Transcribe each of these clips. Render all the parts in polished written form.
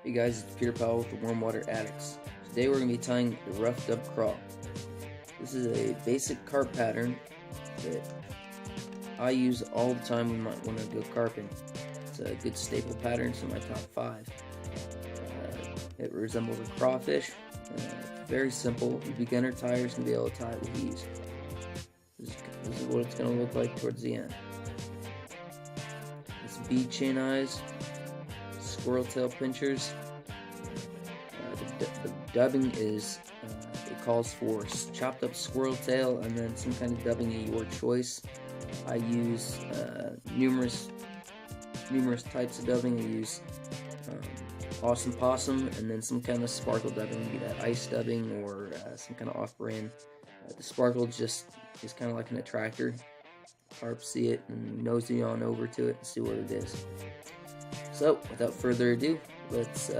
Hey guys, it's Peter Powell with the Warm Water Addicts. Today we're going to be tying a rough dub craw. This is a basic carp pattern that I use all the time when I go carping. It's a good staple pattern, it's in my top 5. It resembles a crawfish. Very simple. The beginner tyers can be able to tie it with ease. This is what it's going to look like towards the end. It's bead chain eyes, squirrel tail pinchers. The dubbing is, it calls for chopped up squirrel tail and then some kind of dubbing of your choice. I use numerous types of dubbing. I use awesome possum and then some kind of sparkle dubbing, be that ice dubbing or some kind of off-brand. The sparkle just is kind of like an attractor. Carp see it and nosy on over to it and see what it is. So, without further ado, let's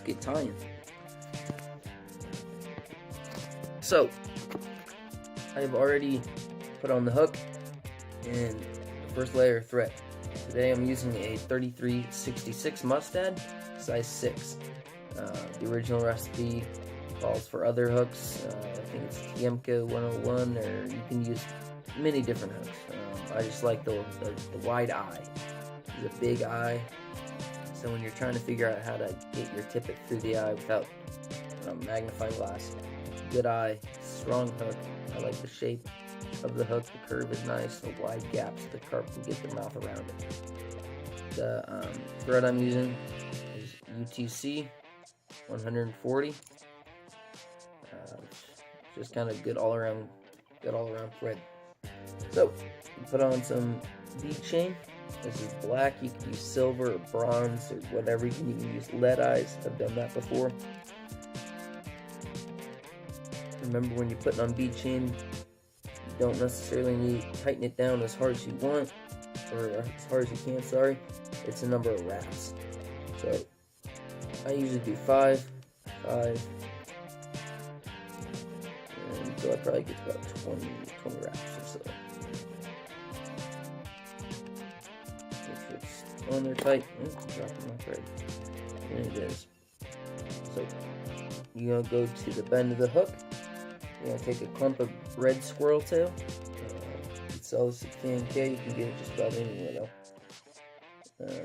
get tying. So, I've already put on the hook and the first layer of thread. Today I'm using a 3366 mustad, size 6. The original recipe calls for other hooks. I think it's Tiemco 101, or you can use many different hooks. I just like the wide eye. It's a big eye, so when you're trying to figure out how to get your tippet through the eye without magnifying glass, good eye, strong hook. I like the shape of the hook. The curve is nice. The wide gaps, the carp can get their mouth around it. The thread I'm using is UTC 140. Just kind of good all around thread. So put on some bead chain. This is black. You can use silver or bronze or whatever. You can use lead eyes. I've done that before. Remember, when you're putting on bead chain, you don't necessarily need to tighten it down as hard as you want, or as hard as you can, sorry. It's a number of wraps. So I usually do 5, until I probably get to about 20 wraps or so. Make sure it's on there tight. I'm dropping my thread. And it is. So you're going to go to the bend of the hook. You're going to take a clump of red squirrel tail. You can sell this at K&K. You can get it just about anywhere though.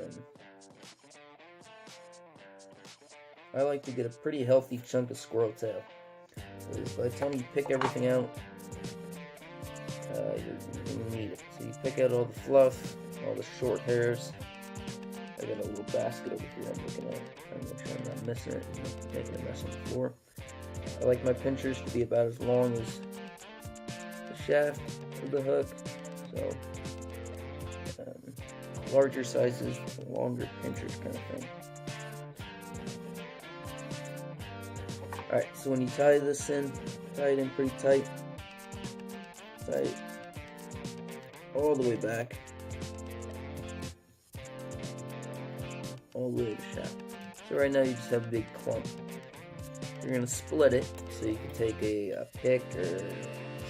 I like to get a pretty healthy chunk of squirrel tail. By the time you pick everything out, you're going to need it. So you pick out all the fluff, all the short hairs. I got a little basket over here I'm looking at, trying to make sure I'm not missing it and making a mess on the floor. I like my pinchers to be about as long as the shaft of the hook, so larger sizes, longer pinchers kind of thing. Alright, so when you tie this in, tie it in pretty tight. Tie it all the way back. All the way to the shaft. So right now you just have a big clump. You're going to split it, so you can take a pick or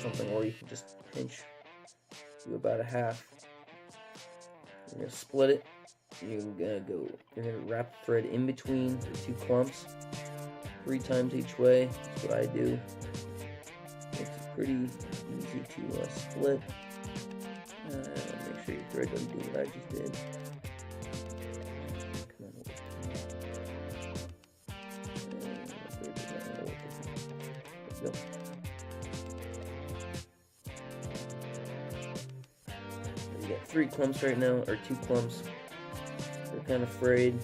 something, or you can just pinch, do about a half. You're going to split it. You're going to wrap the thread in between the two clumps 3 times each way. That's what I do. It's pretty easy to split. Make sure your thread doesn't do what I just did. Go. You got 3 clumps right now, or 2 clumps. They're kind of frayed.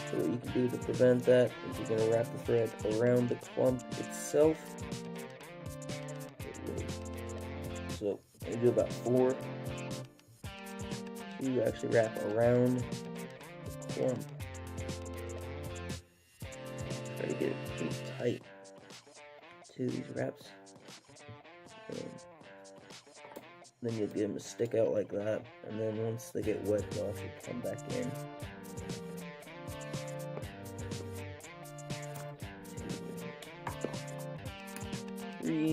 So what you can do to prevent that is you're going to wrap the thread around the clump itself. So you do about 4. So you actually wrap around the clump. Try to get it pretty tight to these wraps. And then you'll get them to stick out like that, and then once they get wet, they'll actually come back in.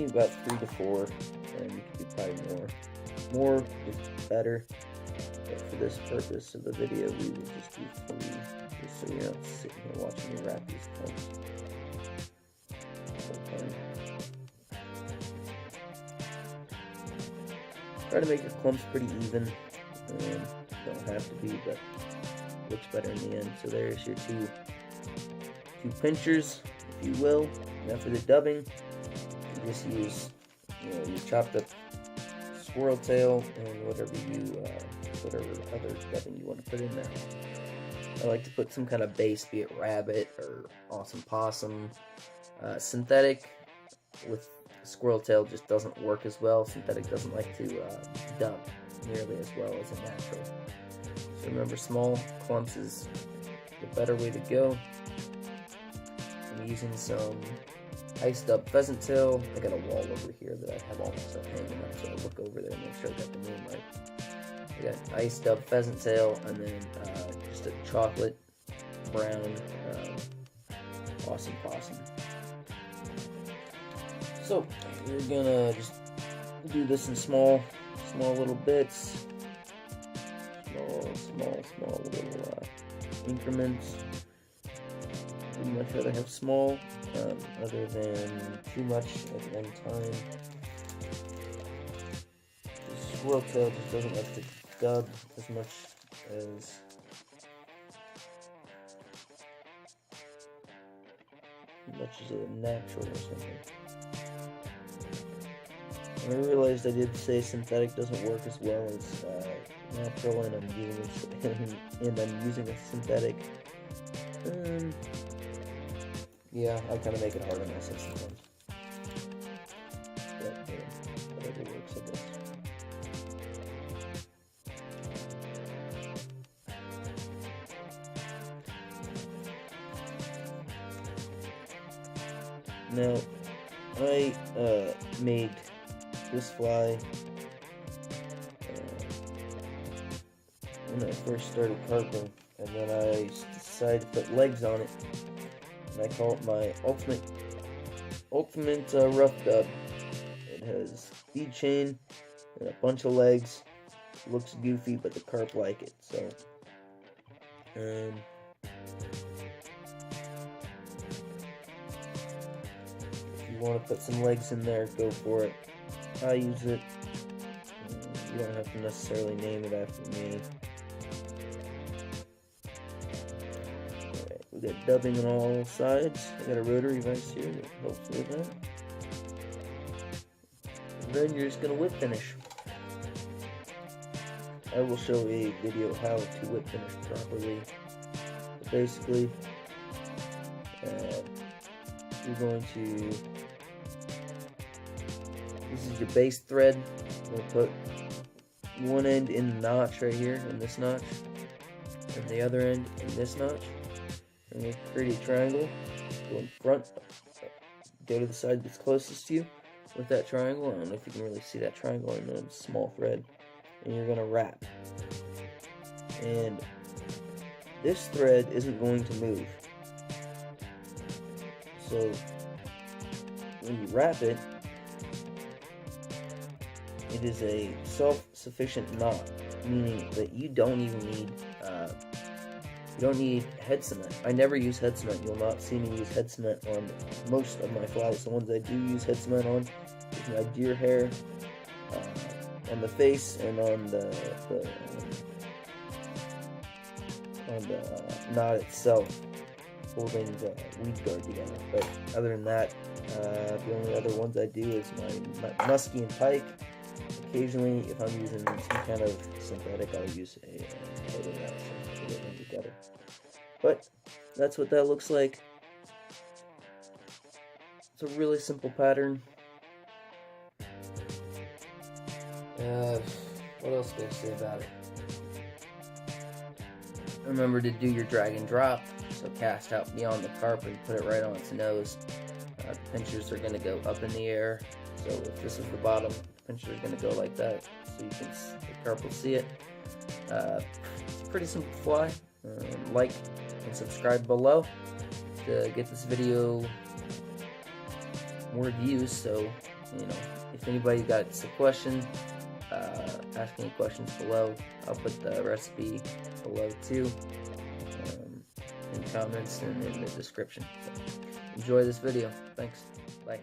About 3 to 4, and you can do probably more. More is better, but for this purpose of the video, we will just do 3. so you're not sitting here watching me wrap these clumps. Try to make your clumps pretty even. Don't have to be, but looks better in the end. So there's your two pinchers, if you will. Now for the dubbing, you just use, your chopped up squirrel tail and whatever other dubbing you want to put in there. I like to put some kind of base, be it rabbit or awesome possum. Synthetic with squirrel tail just doesn't work as well. Synthetic doesn't like to dub nearly as well as a natural. So remember, small clumps is the better way to go. I'm using some ice dub pheasant tail. I got a wall over here that I have all my stuff hanging up, so I look over there and make sure I got the moonlight. I got ice dub pheasant tail, and then just a chocolate brown awesome possum. So we're gonna just do this in small little bits, small little increments. Wouldn't much rather have small, other than too much at one time. The squirrel tail just doesn't like to dub as much as a natural or something. And I realized I did say synthetic doesn't work as well as natural, and I'm using a synthetic. Yeah, I kind of make it hard on myself sometimes. But whatever works, I guess. Now, I made this fly when I first started carping, and then I decided to put legs on it, and I call it my ultimate rough dub. It has bead chain and a bunch of legs. It looks goofy, but the carp like it. So, if you want to put some legs in there, go for it. I use it. You don't have to necessarily name it after me. Alright, we got dubbing on all sides. I got a rotary vise here that helps with that. And then you're just going to whip finish. I will show a video how to whip finish properly. But basically, you're going to... This is your base thread. I'm going to put one end in the notch right here, in this notch, and the other end in this notch. And we'll create a triangle. Go in front, go to the side that's closest to you with that triangle. I don't know if you can really see that triangle in a small thread. And you're going to wrap. And this thread isn't going to move. So when you wrap it, it is a self-sufficient knot, meaning that you don't even need head cement. I never use head cement. You'll not see me use head cement on most of my flies. The ones I do use head cement on is my deer hair, on the face, and on the knot itself, holding the weed guard together. But other than that, the only other ones I do is my muskie and pike. Occasionally, if I'm using some kind of synthetic, I'll use a photo wrap to get them together. But that's what that looks like. It's a really simple pattern. What else can I say about it? Remember to do your drag and drop. So cast out beyond the carp and put it right on its nose. The pinchers are going to go up in the air. So if this is the bottom, the pinchers are going to go like that. So you can, the carp will see it. It's a pretty simple fly. Like and subscribe below to get this video more views. So, if anybody got a question, ask any questions below. I'll put the recipe below too. in comments and in the description. So, enjoy this video. Thanks. Bye.